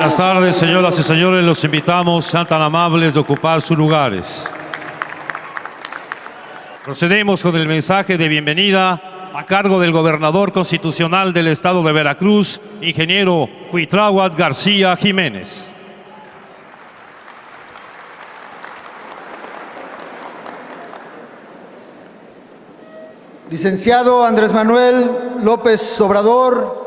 Buenas tardes, señoras y señores. Los invitamos, sean tan amables de ocupar sus lugares. Procedemos con el mensaje de bienvenida a cargo del gobernador constitucional del estado de Veracruz, ingeniero Cuitláhuac García Jiménez. Licenciado Andrés Manuel López Obrador,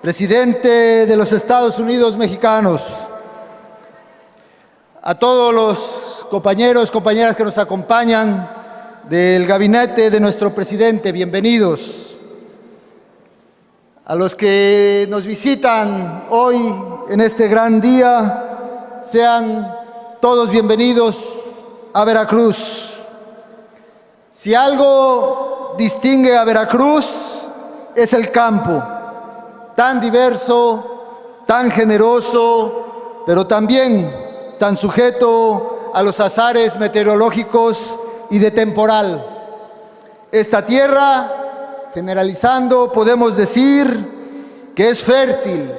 presidente de los Estados Unidos mexicanos, a todos los compañeros, compañeras que nos acompañan del gabinete de nuestro presidente, bienvenidos. A los que nos visitan hoy en este gran día, sean todos bienvenidos a Veracruz. Si algo distingue a Veracruz es el campo, tan diverso, tan generoso, pero también tan sujeto a los azares meteorológicos y de temporal. Esta tierra, generalizando, podemos decir que es fértil.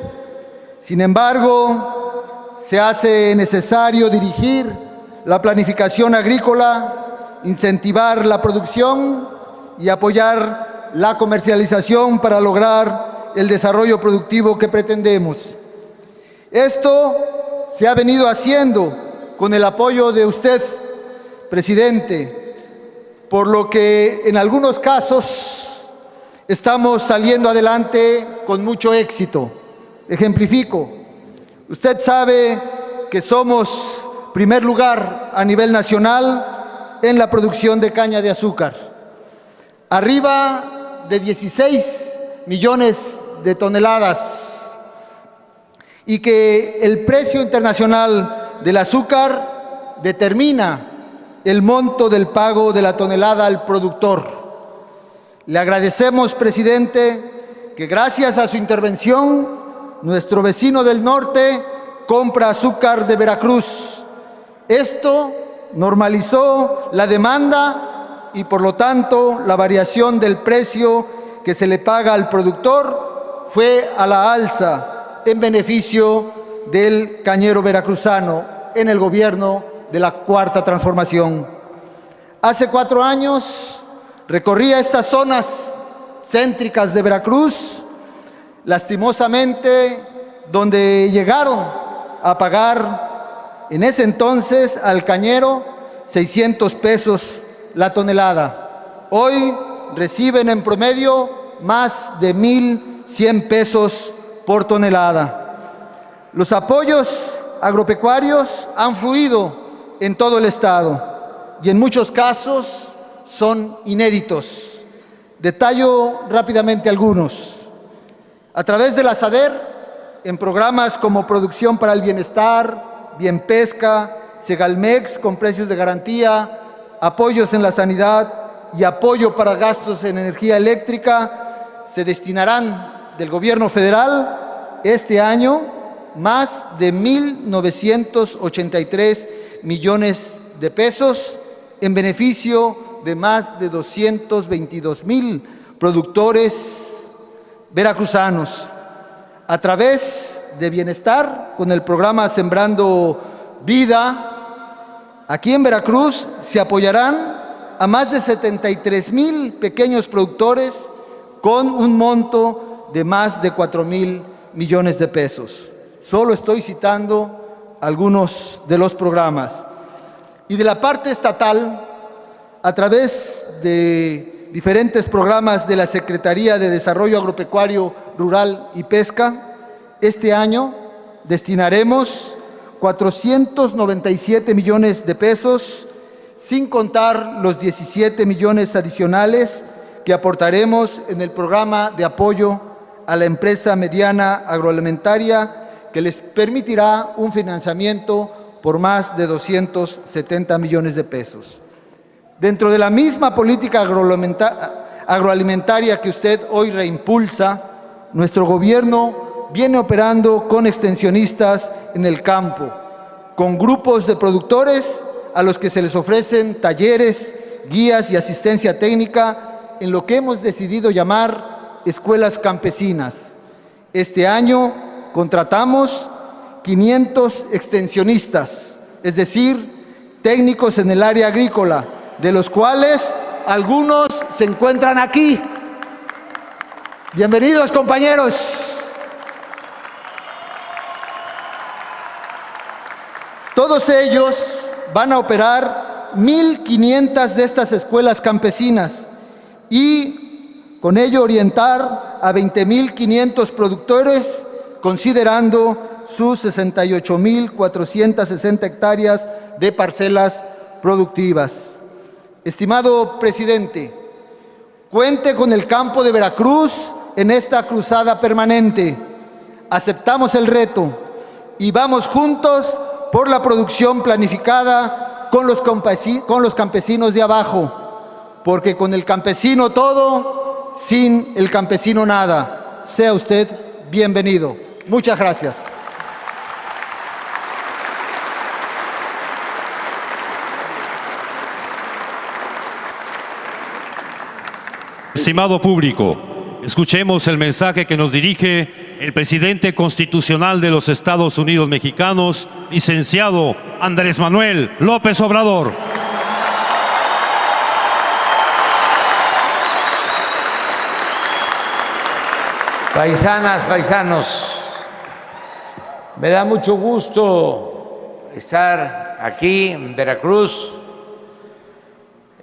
Sin embargo, se hace necesario dirigir la planificación agrícola, incentivar la producción y apoyar la comercialización para lograr el desarrollo productivo que pretendemos. Esto se ha venido haciendo con el apoyo de usted, presidente, por lo que en algunos casos estamos saliendo adelante con mucho éxito. Ejemplifico. Usted sabe que somos primer lugar a nivel nacional en la producción de caña de azúcar. Arriba de 16 millones de toneladas, y que el precio internacional del azúcar determina el monto del pago de la tonelada al productor. Le agradecemos, presidente, que gracias a su intervención, nuestro vecino del norte compra azúcar de Veracruz. Esto normalizó la demanda y, por lo tanto, la variación del precio que se le paga al productor fue a la alza en beneficio del cañero veracruzano en el gobierno de la Cuarta Transformación. Hace 4 años recorría estas zonas céntricas de Veracruz, lastimosamente donde llegaron a pagar en ese entonces al cañero 600 pesos la tonelada. Hoy reciben en promedio más de 1,100 pesos por tonelada. Los apoyos agropecuarios han fluido en todo el estado y en muchos casos son inéditos. Detallo rápidamente algunos. A través de la SADER, en programas como Producción para el Bienestar, Bienpesca, Segalmex con precios de garantía, apoyos en la sanidad y apoyo para gastos en energía eléctrica, se destinarán del gobierno federal este año más de 1,983 millones de pesos en beneficio de más de 222,000 productores veracruzanos. A través de Bienestar, con el programa Sembrando Vida, aquí en Veracruz se apoyarán a más de 73,000 pequeños productores con un monto de más de 4,000 millones de pesos. Solo estoy citando algunos de los programas. Y de la parte estatal, a través de diferentes programas de la Secretaría de Desarrollo Agropecuario, Rural y Pesca, este año destinaremos 497 millones de pesos, sin contar los 17 millones adicionales que aportaremos en el programa de apoyo a la empresa mediana agroalimentaria, que les permitirá un financiamiento por más de 270 millones de pesos. Dentro de la misma política agroalimentaria que usted hoy reimpulsa, nuestro gobierno viene operando con extensionistas en el campo, con grupos de productores a los que se les ofrecen talleres, guías y asistencia técnica en lo que hemos decidido llamar escuelas campesinas. Este año contratamos 500 extensionistas, es decir, técnicos en el área agrícola, de los cuales algunos se encuentran aquí. Bienvenidos, compañeros. Todos ellos van a operar 1.500 de estas escuelas campesinas y con ello orientar a 20.500 productores, considerando sus 68.460 hectáreas de parcelas productivas. Estimado presidente, cuente con el campo de Veracruz en esta cruzada permanente. Aceptamos el reto y vamos juntos por la producción planificada con los campesinos de abajo, porque con el campesino todo, sin el campesino nada. Sea usted bienvenido. Muchas gracias. Estimado público, escuchemos el mensaje que nos dirige el presidente constitucional de los Estados Unidos mexicanos, licenciado Andrés Manuel López Obrador. Paisanas, paisanos, me da mucho gusto estar aquí en Veracruz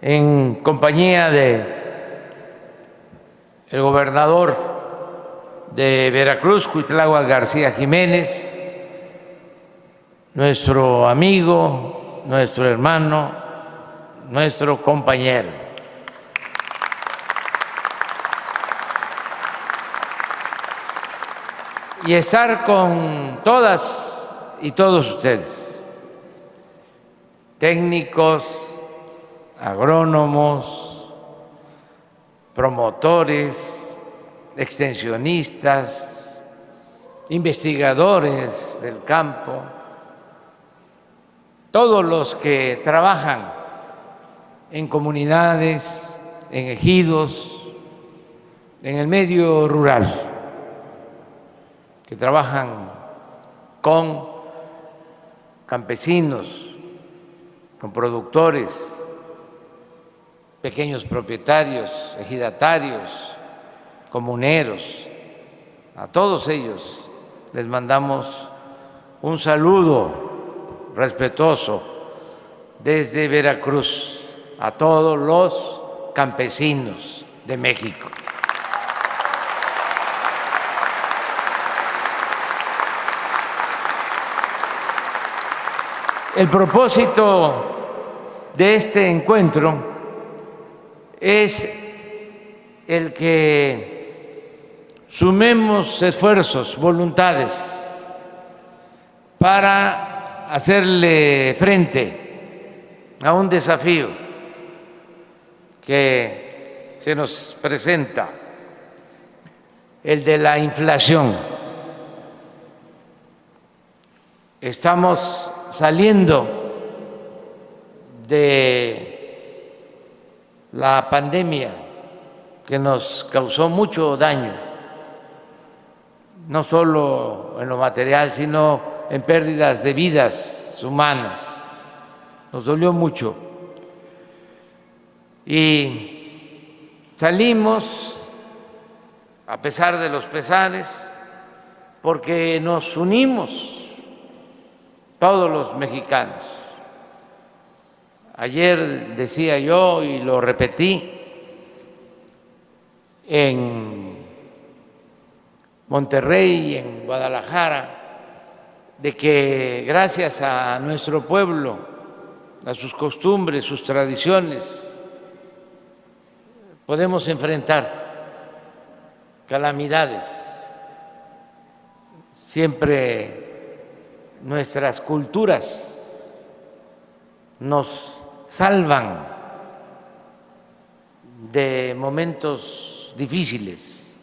en compañía de el gobernador de Veracruz, Cuitláhuac García Jiménez, nuestro amigo, nuestro hermano, nuestro compañero. Y estar con todas y todos ustedes, técnicos, agrónomos, promotores, extensionistas, investigadores del campo, todos los que trabajan en comunidades, en ejidos, en el medio rural, que trabajan con campesinos, con productores, pequeños propietarios, ejidatarios, comuneros. A todos ellos les mandamos un saludo respetuoso desde Veracruz a todos los campesinos de México. El propósito de este encuentro es el que sumemos esfuerzos, voluntades, para hacerle frente a un desafío que se nos presenta, el de la inflación. Estamos saliendo de la pandemia que nos causó mucho daño, no solo en lo material, sino en pérdidas de vidas humanas. Nos dolió mucho. Y salimos, a pesar de los pesares, porque nos unimos todos los mexicanos. Ayer decía yo y lo repetí en Monterrey, en Guadalajara, de que gracias a nuestro pueblo, a sus costumbres, sus tradiciones, podemos enfrentar calamidades. Siempre nuestras culturas nos salvan de momentos difíciles,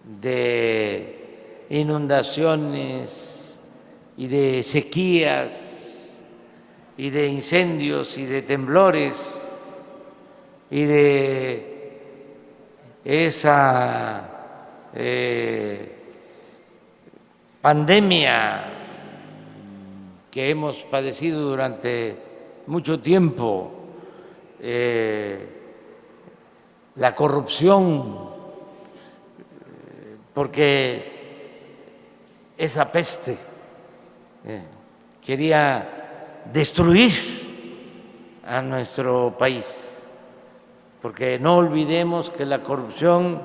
de inundaciones y de sequías y de incendios y de temblores y de esa pandemia que hemos padecido durante mucho tiempo, la corrupción, porque esa peste quería destruir a nuestro país, porque no olvidemos que la corrupción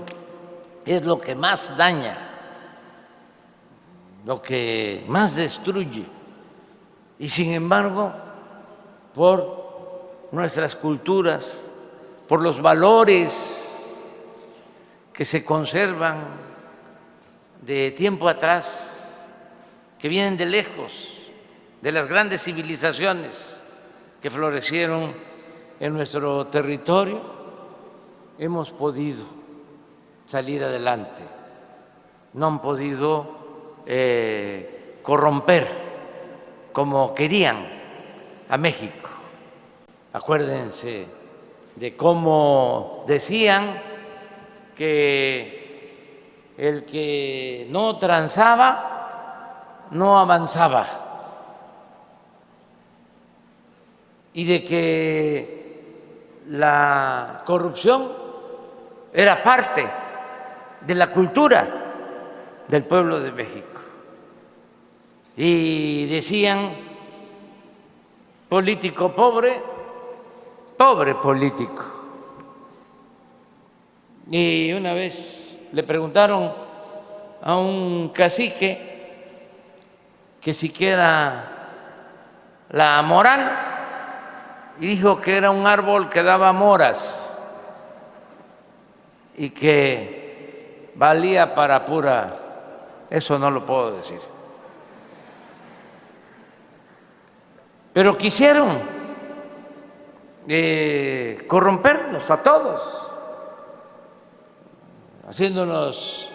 es lo que más daña, lo que más destruye, y sin embargo, por nuestras culturas, por los valores que se conservan de tiempo atrás, que vienen de lejos, de las grandes civilizaciones que florecieron en nuestro territorio, hemos podido salir adelante. No han podido corromper como querían a México. Acuérdense de cómo decían que el que no transaba no avanzaba, y de que la corrupción era parte de la cultura del pueblo de México. Y decían, político pobre, pobre político. Y una vez le preguntaron a un cacique que siquiera la moral, y dijo que era un árbol que daba moras y que valía para pura. Eso no lo puedo decir. Pero quisieron corrompernos a todos, haciéndonos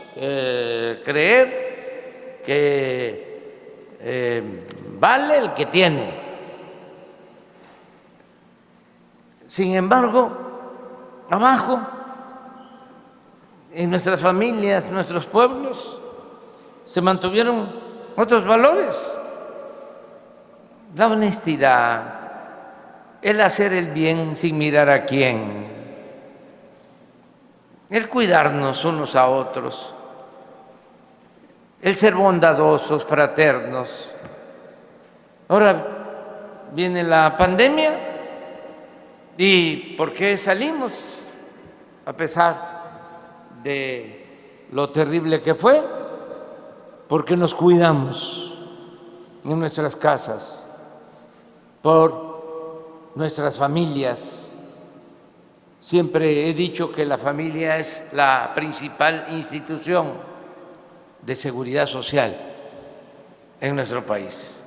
creer que vale el que tiene. Sin embargo, abajo, en nuestras familias, nuestros pueblos, se mantuvieron otros valores: la honestidad, el hacer el bien sin mirar a quién, el cuidarnos unos a otros, el ser bondadosos, fraternos. Ahora viene la pandemia, ¿y por qué salimos? A pesar de lo terrible que fue, porque nos cuidamos en nuestras casas, por nuestras familias. Siempre he dicho que la familia es la principal institución de seguridad social en nuestro país.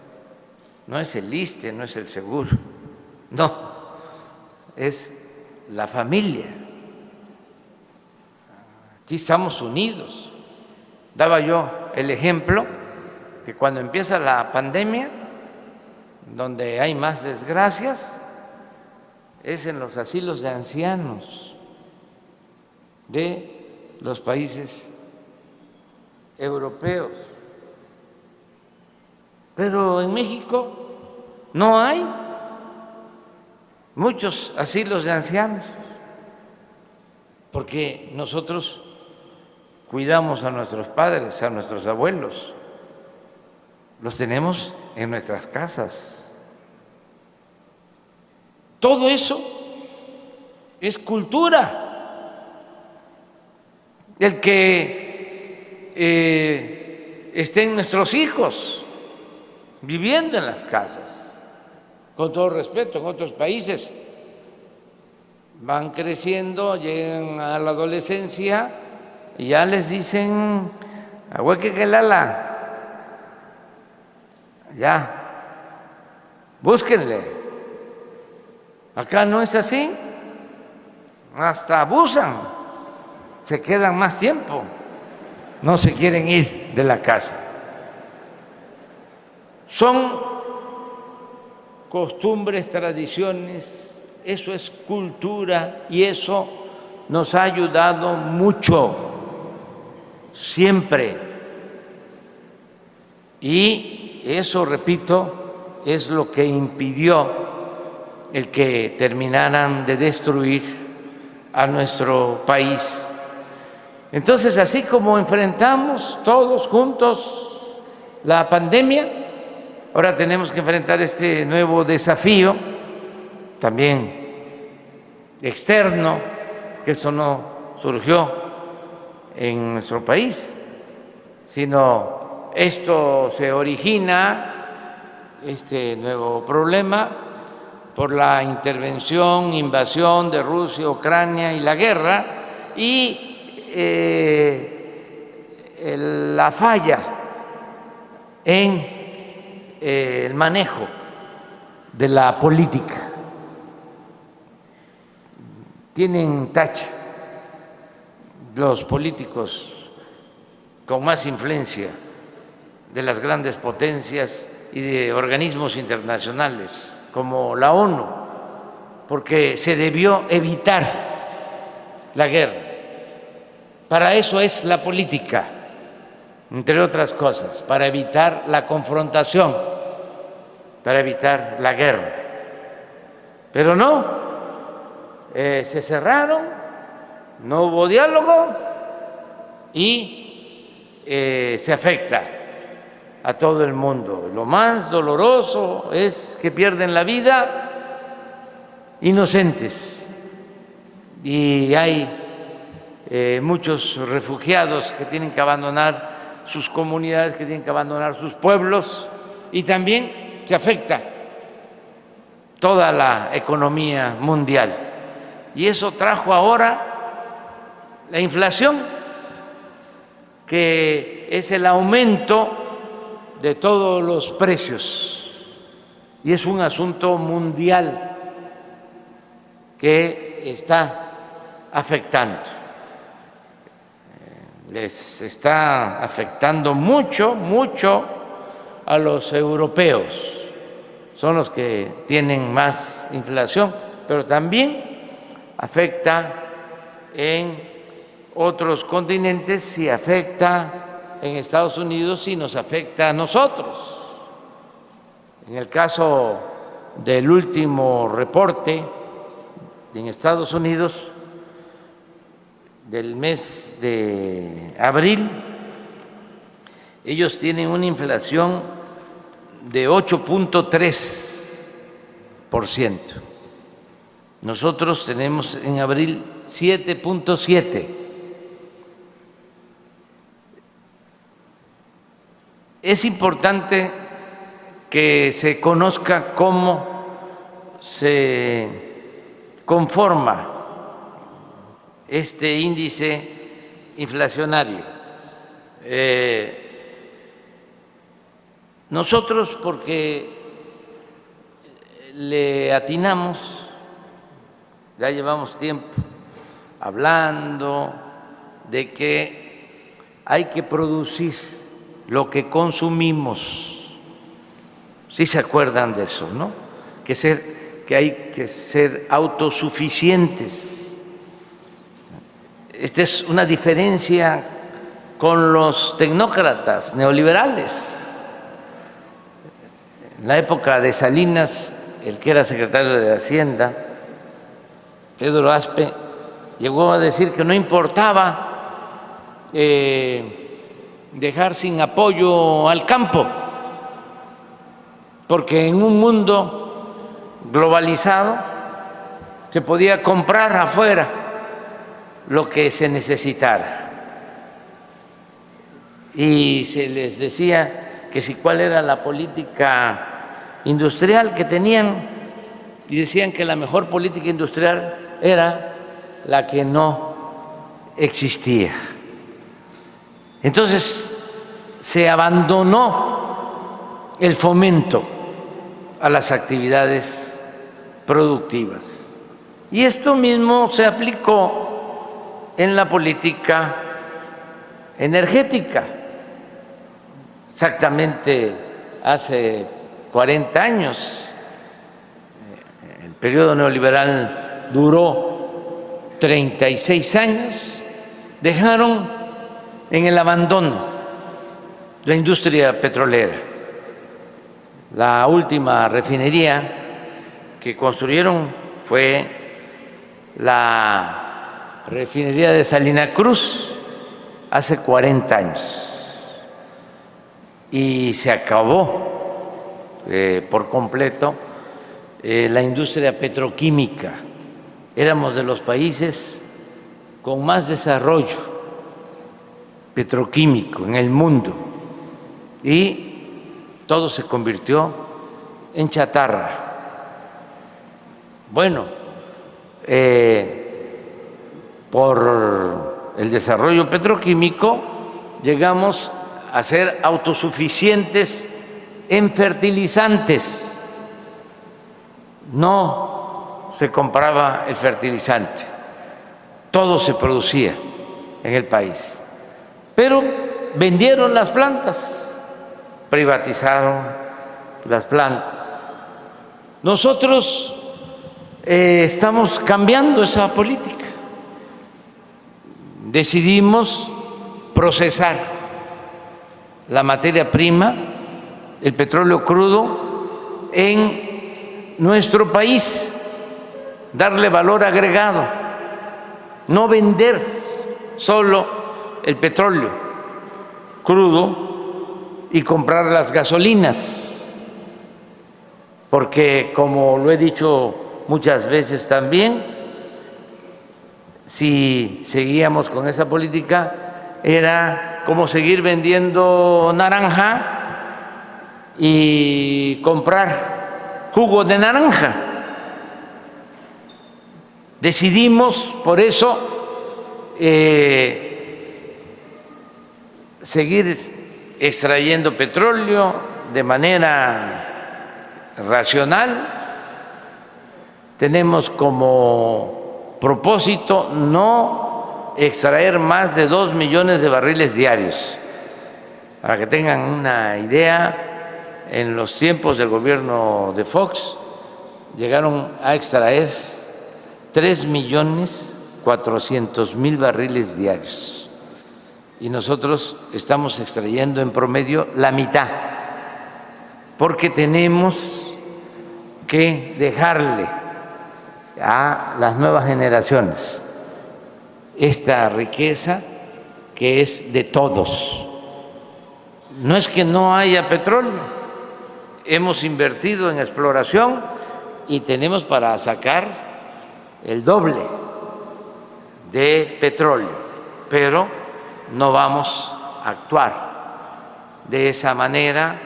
No es el ISSSTE, no es el Seguro, no, es la familia. Aquí estamos unidos. Daba yo el ejemplo que cuando empieza la pandemia, donde hay más desgracias es en los asilos de ancianos de los países europeos. Pero en México no hay muchos asilos de ancianos, porque nosotros cuidamos a nuestros padres, a nuestros abuelos, los tenemos en nuestras casas. Todo eso es cultura. El que estén nuestros hijos viviendo en las casas, con todo respeto, en otros países van creciendo, llegan a la adolescencia y ya les dicen, ahueque que lala, ya, búsquenle. Acá no es así, hasta abusan, se quedan más tiempo, no se quieren ir de la casa. Son costumbres, tradiciones, eso es cultura y eso nos ha ayudado mucho, siempre. Y eso, repito, es lo que impidió el que terminaran de destruir a nuestro país. Entonces, así como enfrentamos todos juntos la pandemia, ahora tenemos que enfrentar este nuevo desafío, también externo, que eso no surgió en nuestro país, sino esto se origina, este nuevo problema, por la intervención, invasión de Rusia, Ucrania y la guerra, y la falla en el manejo de la política. Tienen tache los políticos con más influencia de las grandes potencias y de organismos internacionales como la ONU, porque se debió evitar la guerra. Para eso es la política, entre otras cosas, para evitar la confrontación, para evitar la guerra. Pero no, se cerraron, no hubo diálogo y se afecta a todo el mundo. Lo más doloroso es que pierden la vida inocentes y hay muchos refugiados que tienen que abandonar sus comunidades, que tienen que abandonar sus pueblos, y también se afecta toda la economía mundial. Y eso trajo ahora la inflación, que es el aumento de todos los precios, y es un asunto mundial que está afectando. Les está afectando mucho, mucho a los europeos, son los que tienen más inflación, pero también afecta en otros continentes y afecta en Estados Unidos y nos afecta a nosotros. En el caso del último reporte en Estados Unidos del mes de abril, ellos tienen una inflación de 8.3%. Nosotros tenemos en abril 7.7%. Es importante que se conozca cómo se conforma este índice inflacionario. Nosotros, porque le atinamos, ya llevamos tiempo hablando de que hay que producir lo que consumimos. ¿Sí se acuerdan de eso, no? Que hay que ser autosuficientes. Esta es una diferencia con los tecnócratas neoliberales. En la época de Salinas, el que era secretario de Hacienda, Pedro Aspe, llegó a decir que no importaba dejar sin apoyo al campo, porque en un mundo globalizado se podía comprar afuera lo que se necesitara. Y se les decía que si cuál era la política industrial que tenían, y decían que la mejor política industrial era la que no existía. Entonces se abandonó el fomento a las actividades productivas. Y esto mismo se aplicó en la política energética. Exactamente hace 40 años, el periodo neoliberal duró 36 años, dejaron en el abandono la industria petrolera, La última refinería que construyeron fue la refinería de Salina Cruz hace 40 años y se acabó por completo la industria petroquímica. Éramos de los países con más desarrollo petroquímico en el mundo y todo se convirtió en chatarra. Bueno, por el desarrollo petroquímico llegamos a ser autosuficientes en fertilizantes. No se compraba el fertilizante, todo se producía en el país. Pero vendieron las plantas, privatizaron las plantas. Nosotros estamos cambiando esa política. Decidimos procesar la materia prima, el petróleo crudo, en nuestro país, darle valor agregado, no vender solo el petróleo crudo y comprar las gasolinas, porque como lo he dicho muchas veces también, si seguíamos con esa política era como seguir vendiendo naranja y comprar jugo de naranja. Decidimos por eso seguir extrayendo petróleo de manera racional. Tenemos como propósito no extraer más de 2 millones de barriles diarios. Para que tengan una idea, en los tiempos del gobierno de Fox llegaron a extraer 3.400.000 barriles diarios. Y nosotros estamos extrayendo en promedio la mitad, porque tenemos que dejarle a las nuevas generaciones esta riqueza que es de todos. No es que no haya petróleo, hemos invertido en exploración y tenemos para sacar el doble de petróleo, pero no vamos a actuar de esa manera,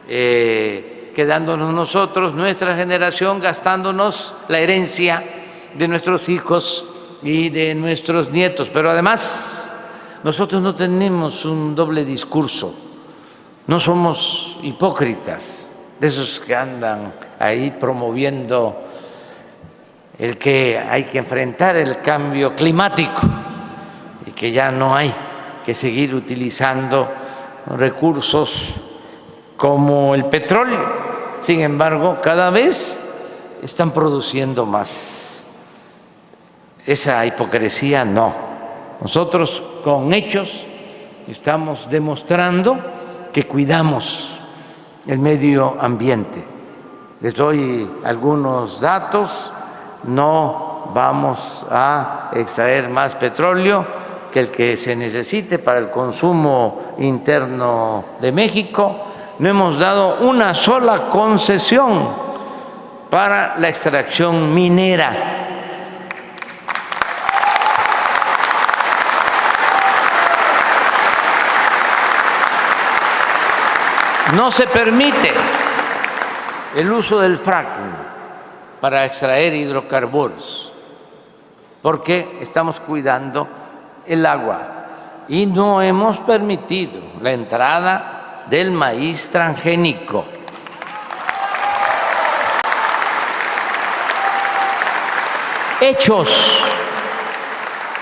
quedándonos nosotros, nuestra generación, gastándonos la herencia de nuestros hijos y de nuestros nietos. Pero además, nosotros no tenemos un doble discurso, no somos hipócritas, de esos que andan ahí promoviendo el que hay que enfrentar el cambio climático y que ya no hay que seguir utilizando recursos como el petróleo. Sin embargo, cada vez están produciendo más. Esa hipocresía no. Nosotros con hechos estamos demostrando que cuidamos el medio ambiente. Les doy algunos datos. No vamos a extraer más petróleo que el que se necesite para el consumo interno de México. No hemos dado una sola concesión para la extracción minera. No se permite el uso del fracking para extraer hidrocarburos, porque estamos cuidando el agua y no hemos permitido la entrada del maíz transgénico. Hechos,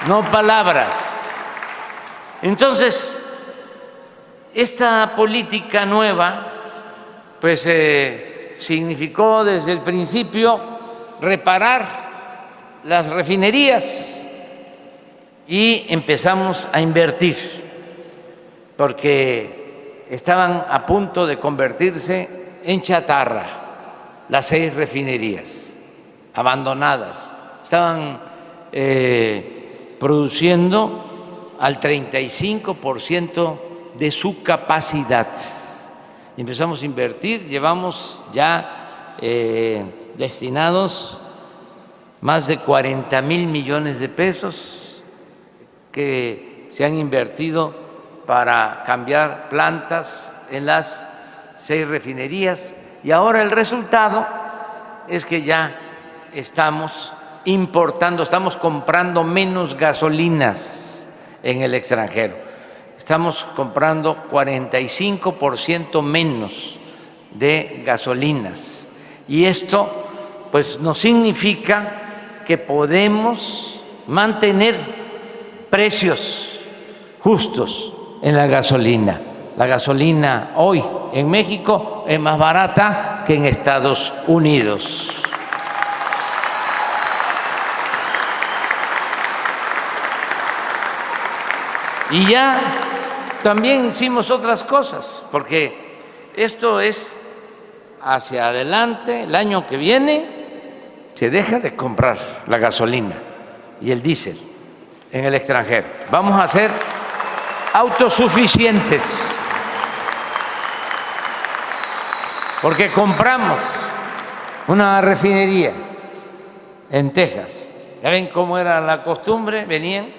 no palabras. Entonces, esta política nueva, pues significó desde el principio reparar las refinerías y empezamos a invertir, porque estaban a punto de convertirse en chatarra las 6 refinerías abandonadas. Estaban produciendo al 35% de su capacidad. Empezamos a invertir, llevamos ya destinados más de 40,000 millones de pesos que se han invertido para cambiar plantas en las 6 refinerías, y ahora el resultado es que ya estamos importando, estamos comprando menos gasolinas en el extranjero. Estamos comprando 45% menos de gasolinas, y esto pues nos significa que podemos mantener precios justos en la gasolina. La gasolina hoy en México es más barata que en Estados Unidos. Y ya también hicimos otras cosas, porque esto es hacia adelante. El año que viene se deja de comprar la gasolina y el diésel en el extranjero. Vamos a ser autosuficientes, porque compramos una refinería en Texas. Ya ven cómo era la costumbre, venían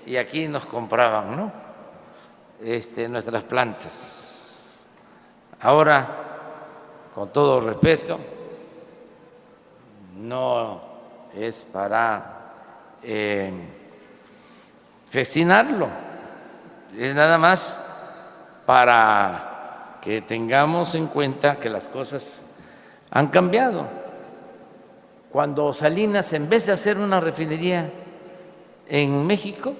y aquí nos compraban, ¿no? Nuestras plantas. Ahora, con todo respeto, no es para festinarlo, es nada más para que tengamos en cuenta que las cosas han cambiado. Cuando Salinas, en vez de hacer una refinería en México,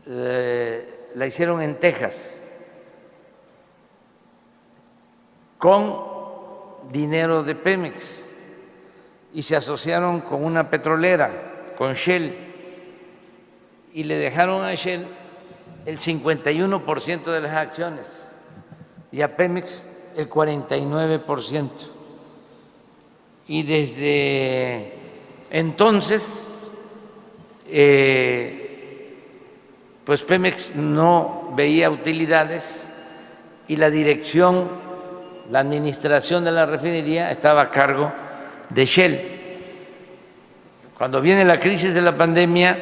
la hicieron en Texas con dinero de Pemex y se asociaron con una petrolera, con Shell, y le dejaron a Shell el 51% de las acciones y a Pemex el 49%. Y desde entonces pues Pemex no veía utilidades y la dirección, la administración de la refinería estaba a cargo de Shell. Cuando viene la crisis de la pandemia,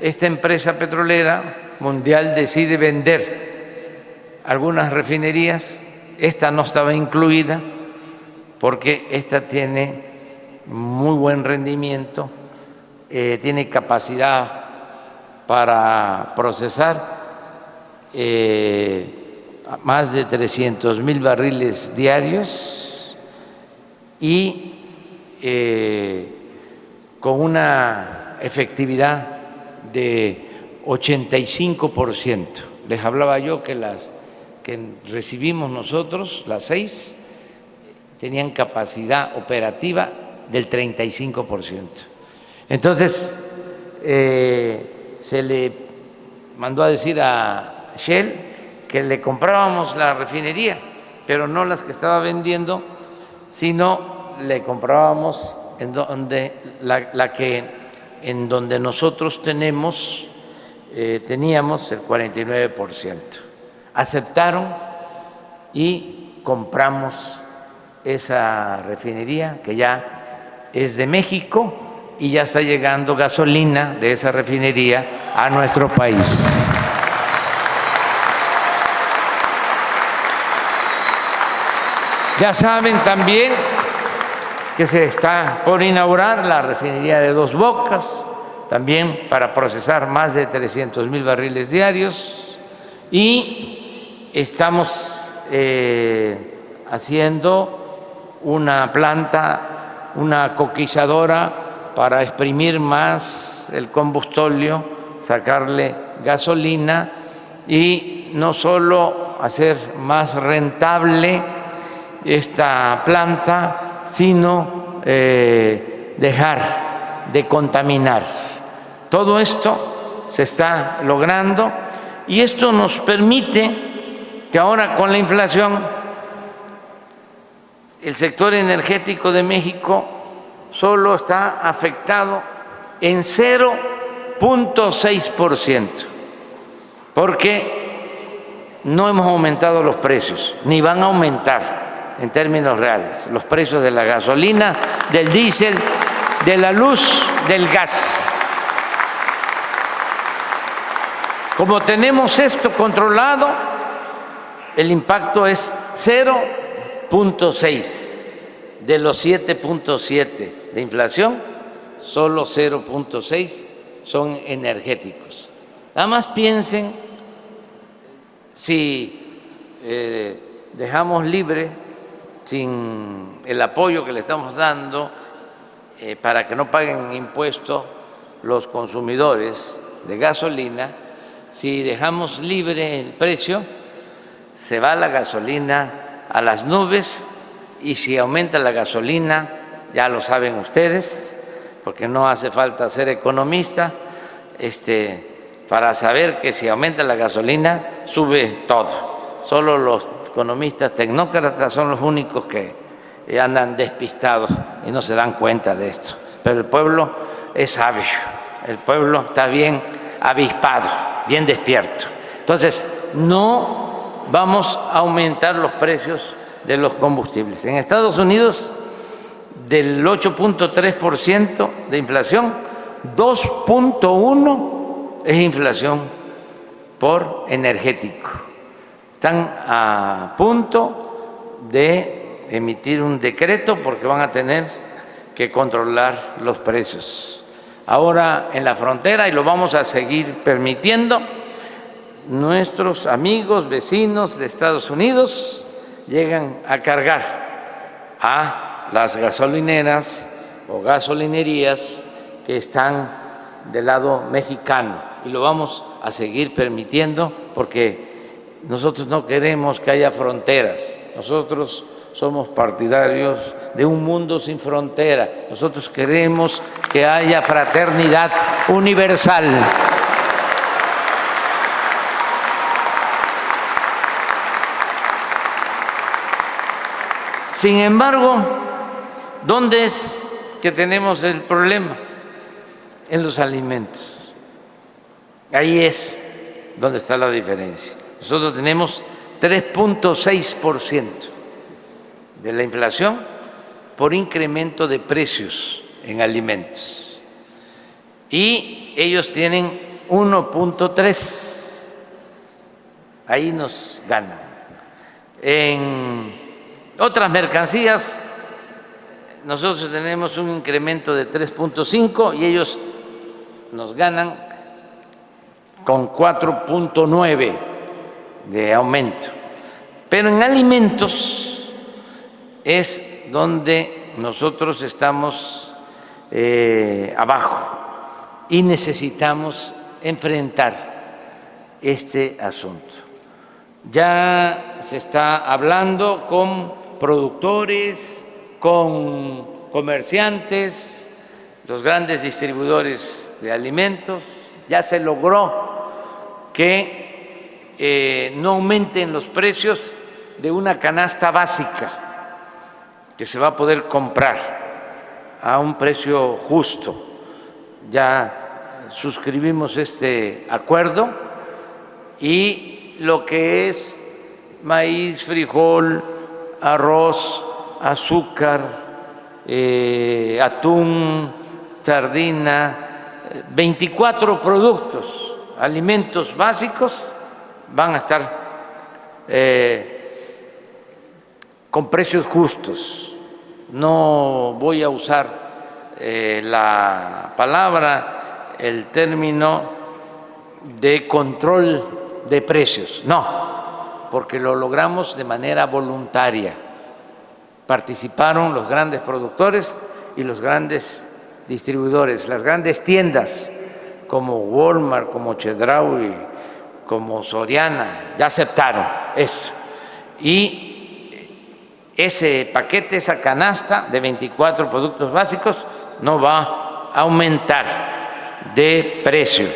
esta empresa petrolera mundial decide vender algunas refinerías. Esta no estaba incluida porque esta tiene muy buen rendimiento, tiene capacidad para procesar más de 300,000 barriles diarios y con una efectividad de 85%. Les hablaba yo que las que recibimos nosotros, las 6, tenían capacidad operativa del 35%. Entonces, se le mandó a decir a Shell que le comprábamos la refinería, pero no las que estaba vendiendo, sino le comprábamos en donde en donde nosotros teníamos el 49%. Aceptaron y compramos esa refinería, que ya es de México, y ya está llegando gasolina de esa refinería a nuestro país. Ya saben también que se está por inaugurar la refinería de Dos Bocas, también para procesar más de 300,000 barriles diarios, y estamos haciendo una planta, una coquizadora para exprimir más el combustóleo, sacarle gasolina y no solo hacer más rentable esta planta, sino dejar de contaminar. Todo esto se está logrando y esto nos permite que ahora con la inflación el sector energético de México solo está afectado en 0.6%, porque no hemos aumentado los precios, ni van a aumentar en términos reales los precios de la gasolina, del diésel, de la luz, del gas. Como tenemos esto controlado, el impacto es 0.6. De los 7.7 de inflación, solo 0.6 son energéticos. Nada más piensen si dejamos libre, sin el apoyo que le estamos dando para que no paguen impuestos los consumidores de gasolina, si dejamos libre el precio, se va la gasolina a las nubes, y si aumenta la gasolina, ya lo saben ustedes, porque no hace falta ser economista, para saber que si aumenta la gasolina, sube todo. Solo los economistas tecnócratas son los únicos que andan despistados y no se dan cuenta de esto. Pero el pueblo es sabio, el pueblo está bien avispado, bien despierto. Entonces, no vamos a aumentar los precios de los combustibles. En Estados Unidos, del 8.3% de inflación, 2.1% es inflación por energético. Están a punto de emitir un decreto porque van a tener que controlar los precios. Ahora en la frontera, y lo vamos a seguir permitiendo, nuestros amigos, vecinos de Estados Unidos llegan a cargar a las gasolineras o gasolinerías que están del lado mexicano, y lo vamos a seguir permitiendo porque nosotros no queremos que haya fronteras. Nosotros somos partidarios de un mundo sin frontera. Nosotros queremos que haya fraternidad universal. Sin embargo, ¿dónde es que tenemos el problema? En los alimentos. Ahí es donde está la diferencia. Nosotros tenemos 3.6% de la inflación por incremento de precios en alimentos. Y ellos tienen 1.3%. Ahí nos ganan. En otras mercancías, nosotros tenemos un incremento de 3.5% y ellos nos ganan con 4.9% de aumento. Pero en alimentos es donde nosotros estamos abajo y necesitamos enfrentar este asunto. Ya se está hablando con productores, con comerciantes, los grandes distribuidores de alimentos. Ya se logró que no aumenten los precios de una canasta básica, que se va a poder comprar a un precio justo. Ya suscribimos este acuerdo, y lo que es maíz, frijol, arroz, azúcar, atún, sardina, 24 productos, alimentos básicos, van a estar con precios justos. No voy a usar la palabra, el término de control de precios, no, porque lo logramos de manera voluntaria. Participaron los grandes productores y los grandes distribuidores, las grandes tiendas como Walmart, como Chedraui, como Soriana, ya aceptaron eso. Y ese paquete, esa canasta de 24 productos básicos no va a aumentar de precio.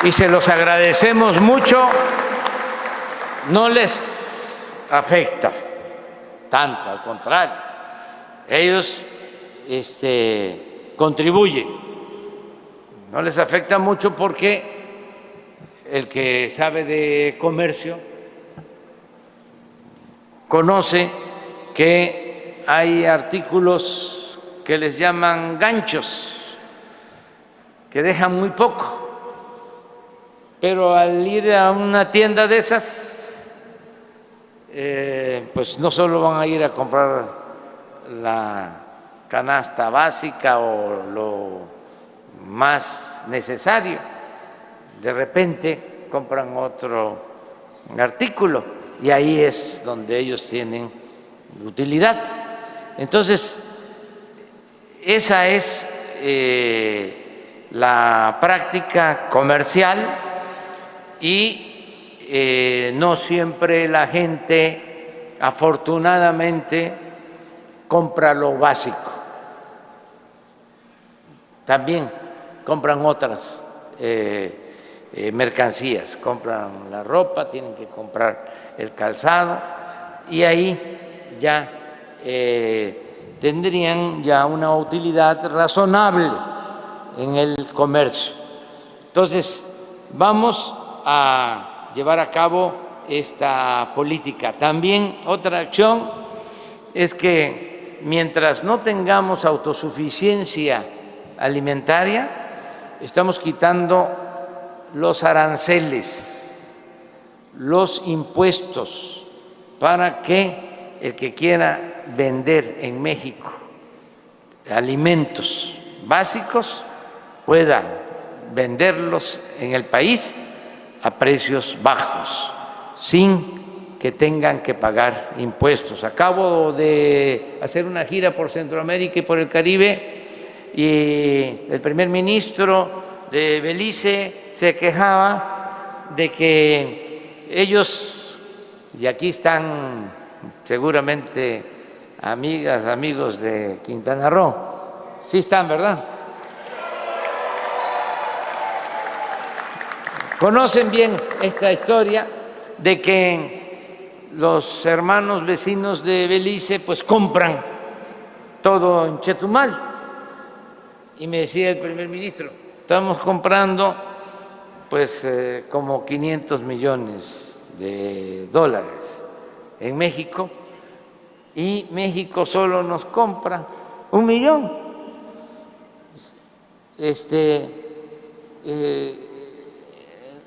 Y se los agradecemos mucho no les afecta tanto, al contrario, ellos contribuyen, no les afecta mucho porque el que sabe de comercio conoce que hay artículos que les llaman ganchos, que dejan muy poco, pero al ir a una tienda de esas, pues no solo van a ir a comprar la canasta básica o lo más necesario, de repente compran otro artículo y ahí es donde ellos tienen utilidad. Entonces, esa es la práctica comercial y no siempre la gente, afortunadamente, compra lo básico. También compran otras mercancías, compran la ropa, tienen que comprar el calzado y ahí ya tendrían ya una utilidad razonable en el comercio. Entonces, vamos a llevar a cabo esta política. También otra acción es que mientras no tengamos autosuficiencia alimentaria, estamos quitando los aranceles, los impuestos, para que el que quiera vender en México alimentos básicos pueda venderlos en el país a precios bajos, sin que tengan que pagar impuestos. Acabo de hacer una gira por Centroamérica y por el Caribe y el primer ministro de Belice se quejaba de que ellos, y aquí están seguramente amigas, amigos de Quintana Roo, sí están, ¿verdad? Conocen bien esta historia de que los hermanos vecinos de Belice pues compran todo en Chetumal. Y me decía el primer ministro, estamos comprando pues como 500 millones de dólares en México y México solo nos compra 1 millón.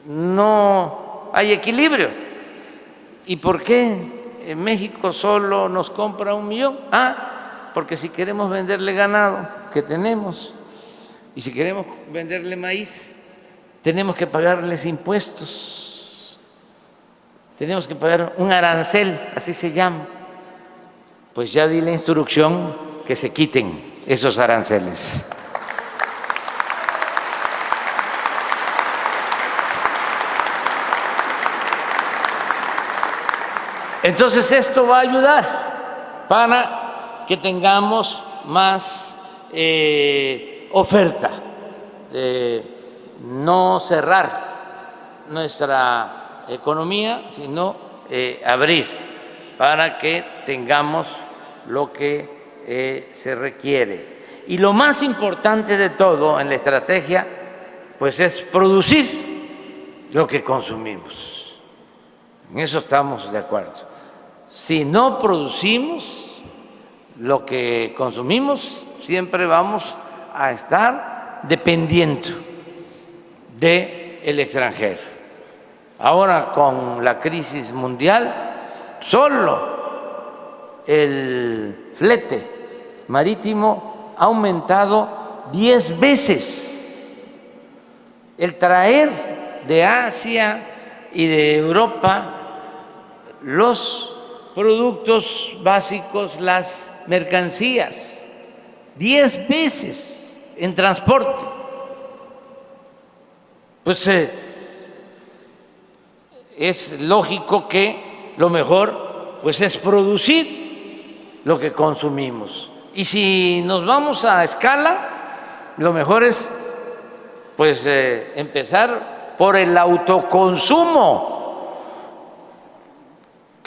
No hay equilibrio. ¿Y por qué en México solo nos compra 1 millón? Porque si queremos venderle ganado, que tenemos, y si queremos venderle maíz, tenemos que pagarles impuestos, tenemos que pagar un arancel, así se llama. Pues ya di la instrucción que se quiten esos aranceles. Entonces esto va a ayudar para que tengamos más oferta, no cerrar nuestra economía, sino abrir para que tengamos lo que se requiere. Y lo más importante de todo en la estrategia, pues es producir lo que consumimos. En eso estamos de acuerdo. Si no producimos lo que consumimos, siempre vamos a estar dependiendo del extranjero. Ahora, con la crisis mundial, solo el flete marítimo ha aumentado 10 veces. El traer de Asia y de Europa los productos básicos, las mercancías, 10 veces en transporte. Pues es lógico que lo mejor pues es producir lo que consumimos. Y si nos vamos a escala, lo mejor es pues empezar por el autoconsumo.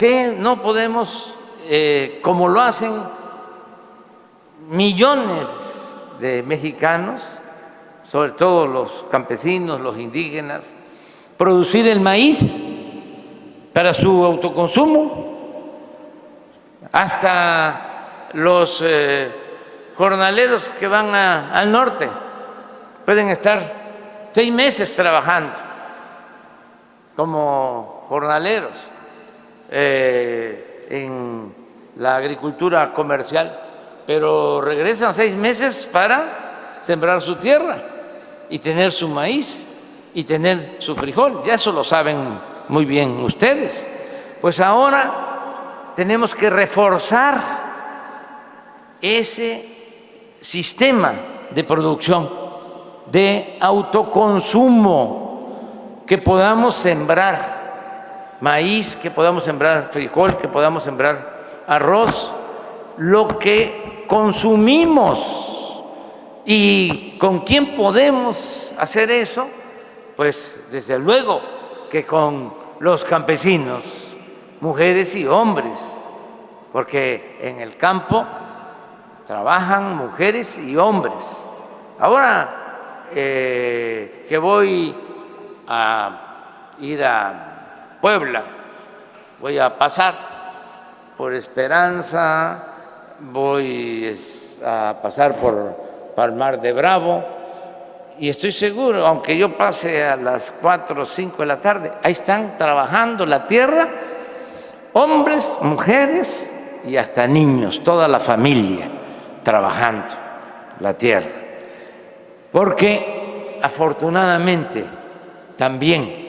qué no podemos, como lo hacen millones de mexicanos, sobre todo los campesinos, los indígenas, producir el maíz para su autoconsumo? Hasta los jornaleros que van al norte pueden estar 6 meses trabajando como jornaleros en la agricultura comercial, pero regresan 6 meses para sembrar su tierra y tener su maíz y tener su frijol. Ya eso lo saben muy bien ustedes. Pues ahora tenemos que reforzar ese sistema de producción, de autoconsumo, que podamos sembrar maíz, que podamos sembrar frijol, que podamos sembrar arroz, lo que consumimos. ¿Y con quién podemos hacer eso? Pues desde luego que con los campesinos, mujeres y hombres, porque en el campo trabajan mujeres y hombres. Ahora que voy a ir a Puebla, voy a pasar por Esperanza, voy a pasar por Palmar de Bravo, y estoy seguro, aunque yo pase a las 4 o 5 de la tarde, ahí están trabajando la tierra, hombres, mujeres y hasta niños, toda la familia trabajando la tierra. Porque afortunadamente también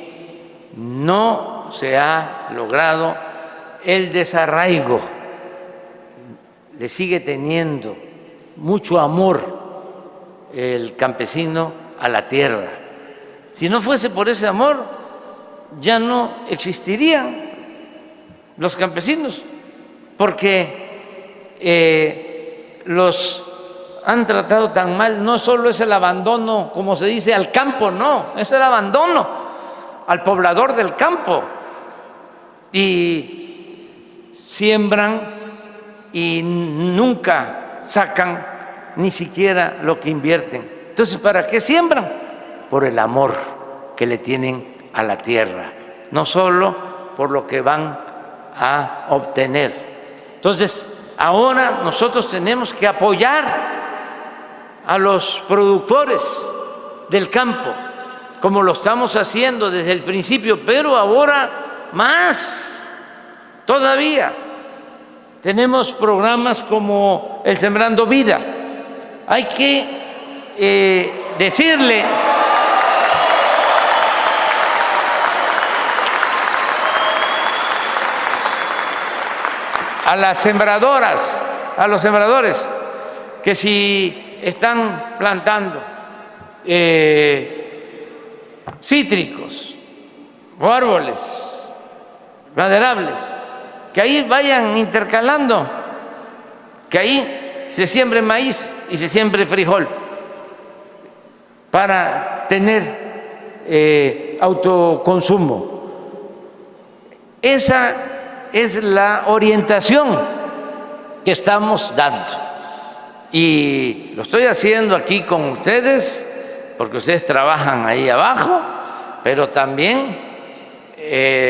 no se ha logrado el desarraigo, le sigue teniendo mucho amor el campesino a la tierra. Si no fuese por ese amor, ya no existirían los campesinos, porque los han tratado tan mal. No solo es el abandono, como se dice, al campo, no, es el abandono al poblador del campo. Y siembran y nunca sacan ni siquiera lo que invierten. Entonces, ¿para qué siembran? Por el amor que le tienen a la tierra, no solo por lo que van a obtener. Entonces, ahora nosotros tenemos que apoyar a los productores del campo, como lo estamos haciendo desde el principio, pero ahora más todavía. Tenemos programas como el Sembrando Vida. Hay que decirle a las sembradoras, a los sembradores, que si están plantando cítricos o árboles maderables, que ahí vayan intercalando, que ahí se siembre maíz y se siembre frijol para tener autoconsumo. Esa es la orientación que estamos dando, y lo estoy haciendo aquí con ustedes porque ustedes trabajan ahí abajo, pero también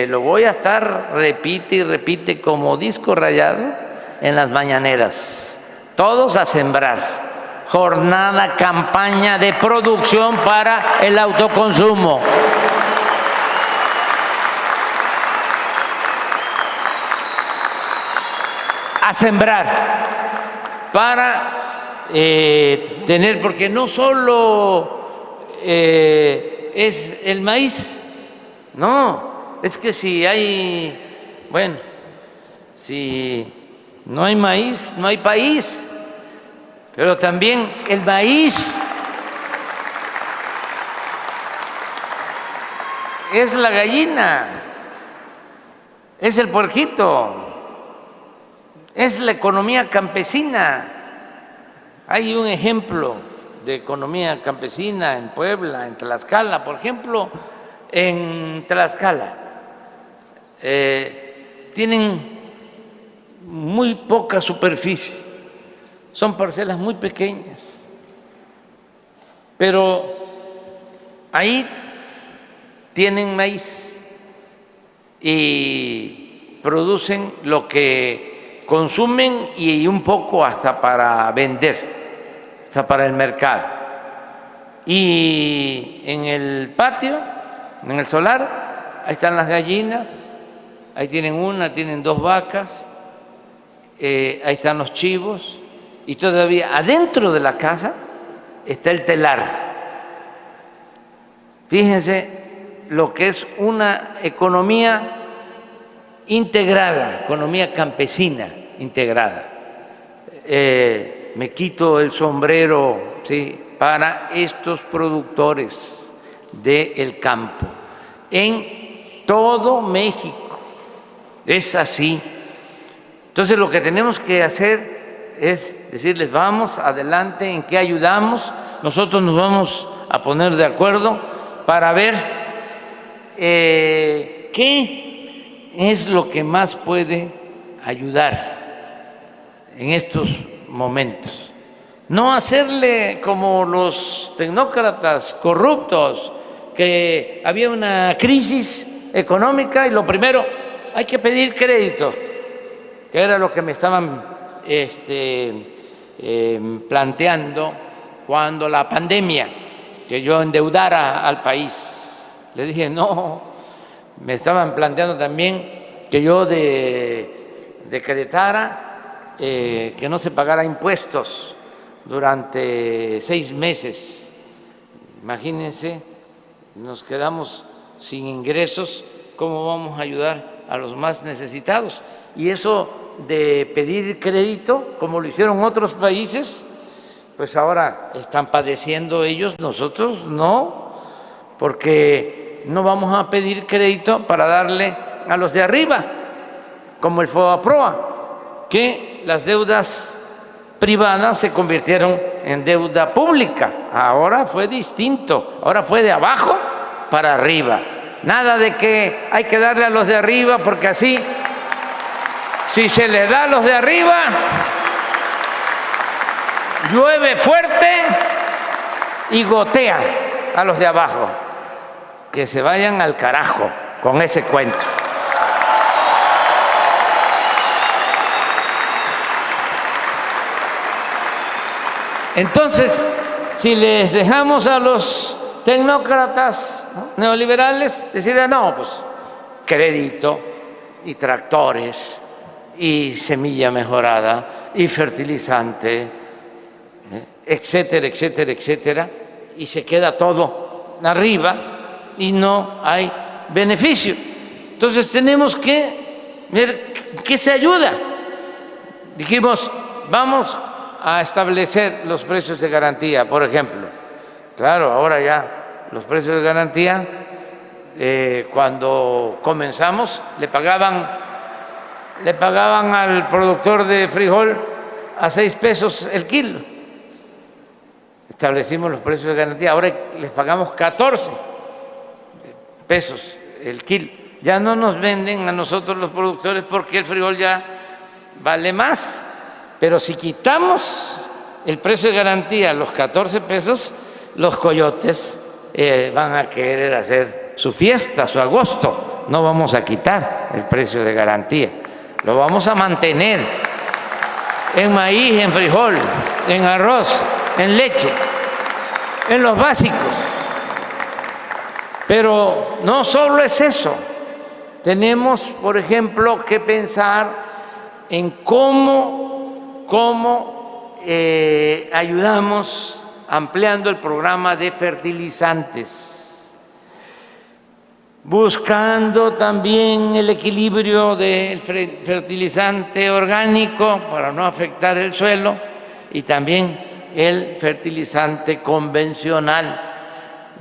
lo voy a estar repite y repite como disco rayado en las mañaneras. Todos a sembrar. Jornada, campaña de producción para el autoconsumo. A sembrar para tener, porque no solo es el maíz, no, es que si hay, bueno, si no hay maíz, no hay país, pero también el maíz es la gallina, es el puerquito, es la economía campesina. Hay un ejemplo de economía campesina en Puebla, en Tlaxcala, por ejemplo, en Tlaxcala. tienen muy poca superficie, son parcelas muy pequeñas, pero ahí tienen maíz y producen lo que consumen y un poco hasta para vender, hasta para el mercado. Y en el patio, en el solar, ahí están las gallinas, ahí tienen una, tienen 2 vacas, ahí están los chivos, y todavía adentro de la casa está el telar. Fíjense lo que es una economía integrada, economía campesina integrada. Me quito el sombrero, ¿sí?, para estos productores del campo en todo México. Es así. Entonces lo que tenemos que hacer es decirles: vamos adelante, ¿en qué ayudamos? Nosotros nos vamos a poner de acuerdo para ver qué es lo que más puede ayudar en estos momentos. No hacerle como los tecnócratas corruptos, que había una crisis económica y lo primero, hay que pedir crédito, que era lo que me estaban planteando cuando la pandemia, que yo endeudara al país. Le dije: no, me estaban planteando también que yo decretara que no se pagara impuestos durante 6 meses. Imagínense, nos quedamos sin ingresos, ¿cómo vamos a ayudar a los más necesitados? Y eso de pedir crédito, como lo hicieron otros países, pues ahora están padeciendo ellos, nosotros no, porque no vamos a pedir crédito para darle a los de arriba, como el FOBAPROA, que las deudas privadas se convirtieron en deuda pública. Ahora fue distinto, ahora fue de abajo para arriba. Nada de que hay que darle a los de arriba, porque así, si se le da a los de arriba, llueve fuerte y gotea a los de abajo. Que se vayan al carajo con ese cuento. Entonces, si les dejamos a los tecnócratas, ¿no?, neoliberales, decirle: no, pues crédito y tractores y semilla mejorada y fertilizante, etcétera, etcétera, etcétera, y se queda todo arriba y no hay beneficio. Entonces tenemos que ver qué se ayuda. Dijimos: vamos a establecer los precios de garantía, por ejemplo. Claro, ahora ya los precios de garantía, cuando comenzamos le pagaban al productor de frijol a 6 pesos el kilo. Establecimos los precios de garantía, ahora les pagamos 14 pesos el kilo. Ya no nos venden a nosotros los productores porque el frijol ya vale más. Pero si quitamos el precio de garantía, los 14 pesos, los coyotes van a querer hacer su fiesta, su agosto. No vamos a quitar el precio de garantía, lo vamos a mantener en maíz, en frijol, en arroz, en leche, en los básicos. Pero no solo es eso. Tenemos, por ejemplo, que pensar en cómo ayudamos ampliando el programa de fertilizantes, buscando también el equilibrio del fertilizante orgánico para no afectar el suelo y también el fertilizante convencional.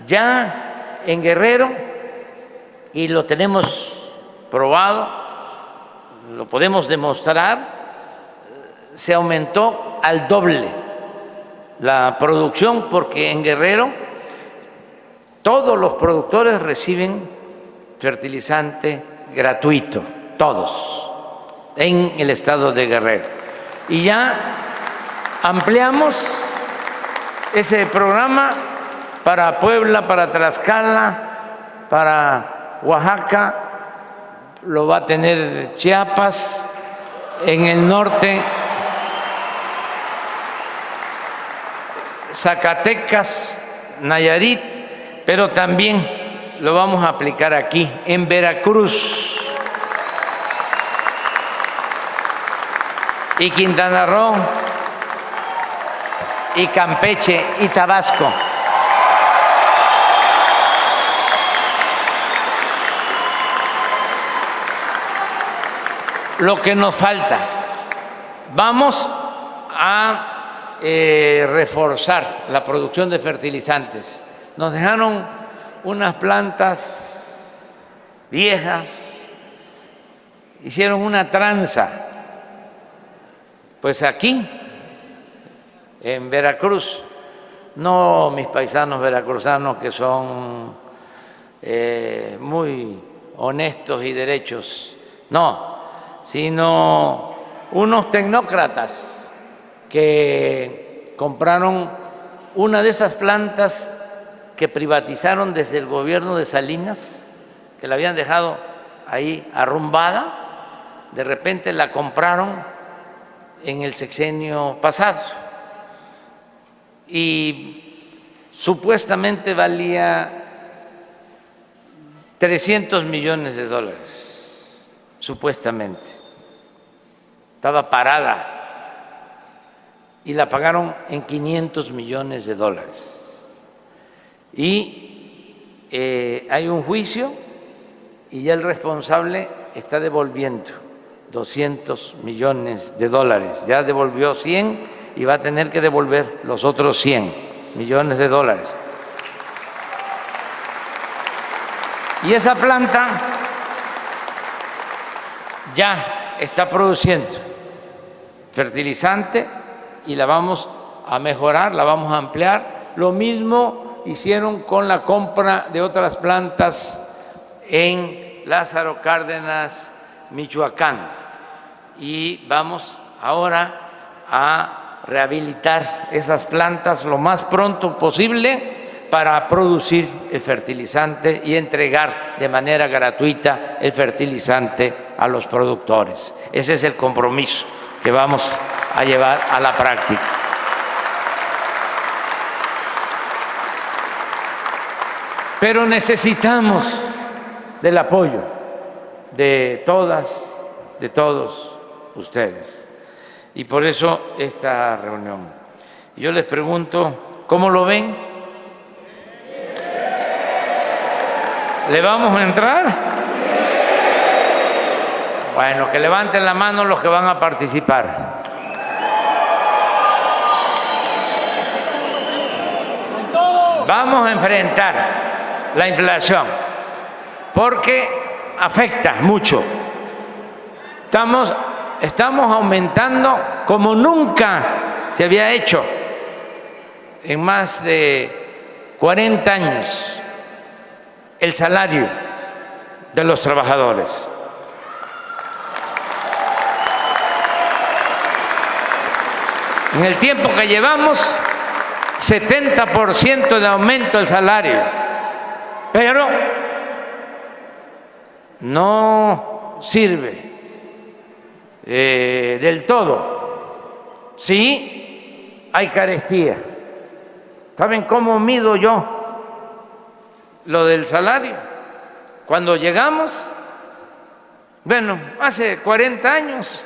Ya en Guerrero, y lo tenemos probado, lo podemos demostrar, se aumentó al doble la producción, porque en Guerrero todos los productores reciben fertilizante gratuito, todos. en el estado de Guerrero. Y ya ampliamos ese programa para Puebla, para Tlaxcala, para Oaxaca, lo va a tener Chiapas, en el norte Zacatecas, Nayarit, pero también lo vamos a aplicar aquí, en Veracruz y Quintana Roo y Campeche y Tabasco. Lo que nos falta, vamos a reforzar la producción de fertilizantes. Nos dejaron unas plantas viejas, hicieron una tranza. Pues aquí, en Veracruz, no mis paisanos veracruzanos que son muy honestos y derechos, no, sino unos tecnócratas que compraron una de esas plantas que privatizaron desde el gobierno de Salinas, que la habían dejado ahí arrumbada, de repente la compraron en el sexenio pasado y supuestamente valía $300 millones, supuestamente. Estaba parada y la pagaron en $500 millones. Y hay un juicio y ya el responsable está devolviendo $200 millones. Ya devolvió 100 y va a tener que devolver los otros $100 millones. Y esa planta ya está produciendo fertilizante y la vamos a mejorar, la vamos a ampliar. Lo mismo hicieron con la compra de otras plantas en Lázaro Cárdenas, Michoacán. Y vamos ahora a rehabilitar esas plantas lo más pronto posible para producir el fertilizante y entregar de manera gratuita el fertilizante a los productores. Ese es el compromiso que vamos a llevar a la práctica. Pero necesitamos del apoyo de todas, de todos ustedes. Y por eso esta reunión. Yo les pregunto, ¿cómo lo ven? ¿Le vamos a entrar? Bueno, que levanten la mano los que van a participar. Vamos a enfrentar la inflación porque afecta mucho. Estamos aumentando como nunca se había hecho en más de 40 años el salario de los trabajadores. En el tiempo que llevamos, 70% de aumento del salario, pero no sirve del todo. Sí, hay carestía. ¿Saben cómo mido yo lo del salario? Cuando llegamos, bueno, hace 40 años,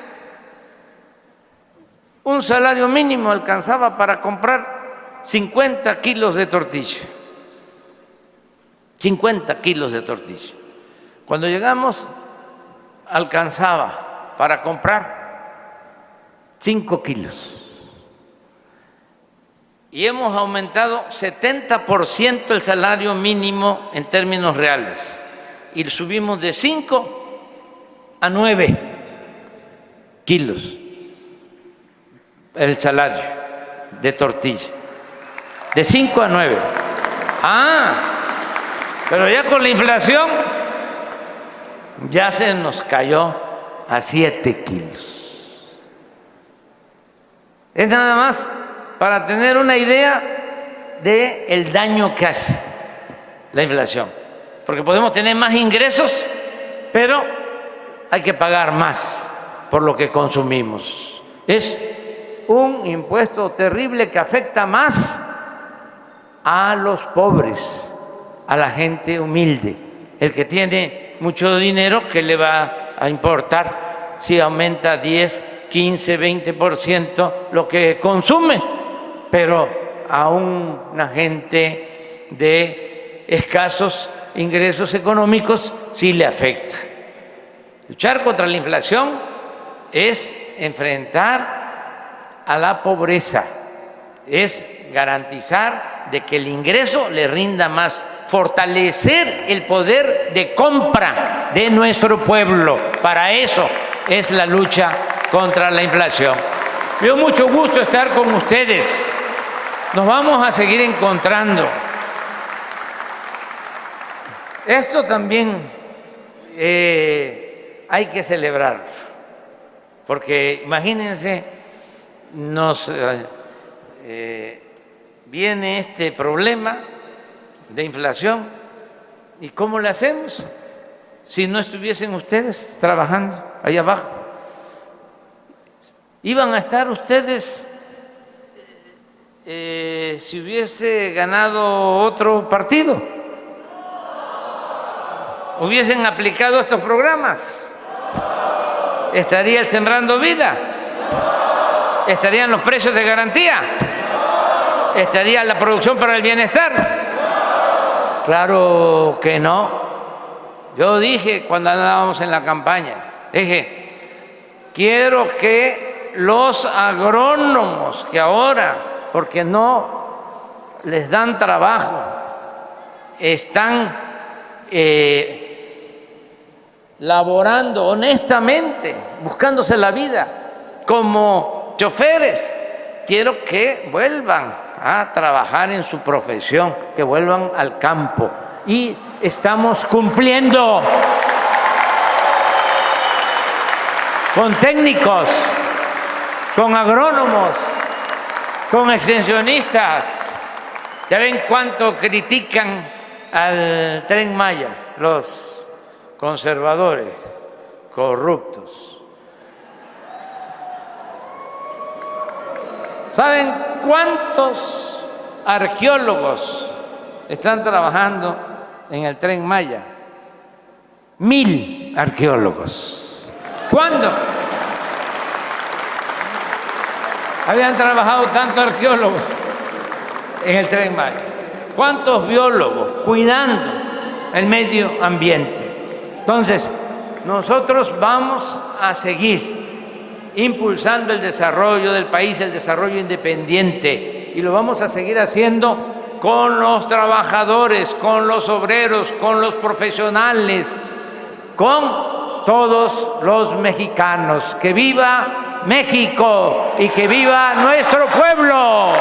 un salario mínimo alcanzaba para comprar 50 kilos de tortilla. 50 kilos de tortilla. Cuando llegamos, alcanzaba para comprar 5 kilos. Y hemos aumentado 70% el salario mínimo en términos reales. Y subimos de 5 a 9 kilos el salario de tortilla. De 5 a 9. Pero ya con la inflación ya se nos cayó a 7 kilos. Es nada más para tener una idea del daño que hace la inflación. Porque podemos tener más ingresos, pero hay que pagar más por lo que consumimos. Es un impuesto terrible que afecta más a los pobres, a la gente humilde. El que tiene mucho dinero, ¿qué le va a importar si aumenta 10, 15, 20% lo que consume? Pero a una gente de escasos ingresos económicos sí le afecta. Luchar contra la inflación es enfrentar a la pobreza, es garantizar de que el ingreso le rinda más, fortalecer el poder de compra de nuestro pueblo. Para eso es la lucha contra la inflación. Me dio mucho gusto estar con ustedes. Nos vamos a seguir encontrando. Esto también hay que celebrar, porque imagínense, nos viene este problema de inflación, ¿y cómo le hacemos si no estuviesen ustedes trabajando ahí abajo? ¿Iban a estar ustedes si hubiese ganado otro partido? ¿Hubiesen aplicado estos programas? ¿Estaría el Sembrando Vida? ¿Estarían los precios de garantía? ¿Estaría la producción para el bienestar? Claro que no. Yo dije cuando andábamos en la campaña, dije, quiero que los agrónomos que ahora, porque no les dan trabajo, están laborando honestamente, buscándose la vida como choferes, quiero que vuelvan a trabajar en su profesión, que vuelvan al campo. Y estamos cumpliendo con técnicos, con agrónomos, con extensionistas. Ya ven cuánto critican al Tren Maya los conservadores corruptos. ¿Saben cuántos arqueólogos están trabajando en el Tren Maya? 1000 arqueólogos. ¿Cuándo habían trabajado tantos arqueólogos en el Tren Maya? ¿Cuántos biólogos cuidando el medio ambiente? Entonces, nosotros vamos a seguir impulsando el desarrollo del país, el desarrollo independiente, y lo vamos a seguir haciendo con los trabajadores, con los obreros, con los profesionales, con todos los mexicanos. ¡Que viva México y que viva nuestro pueblo!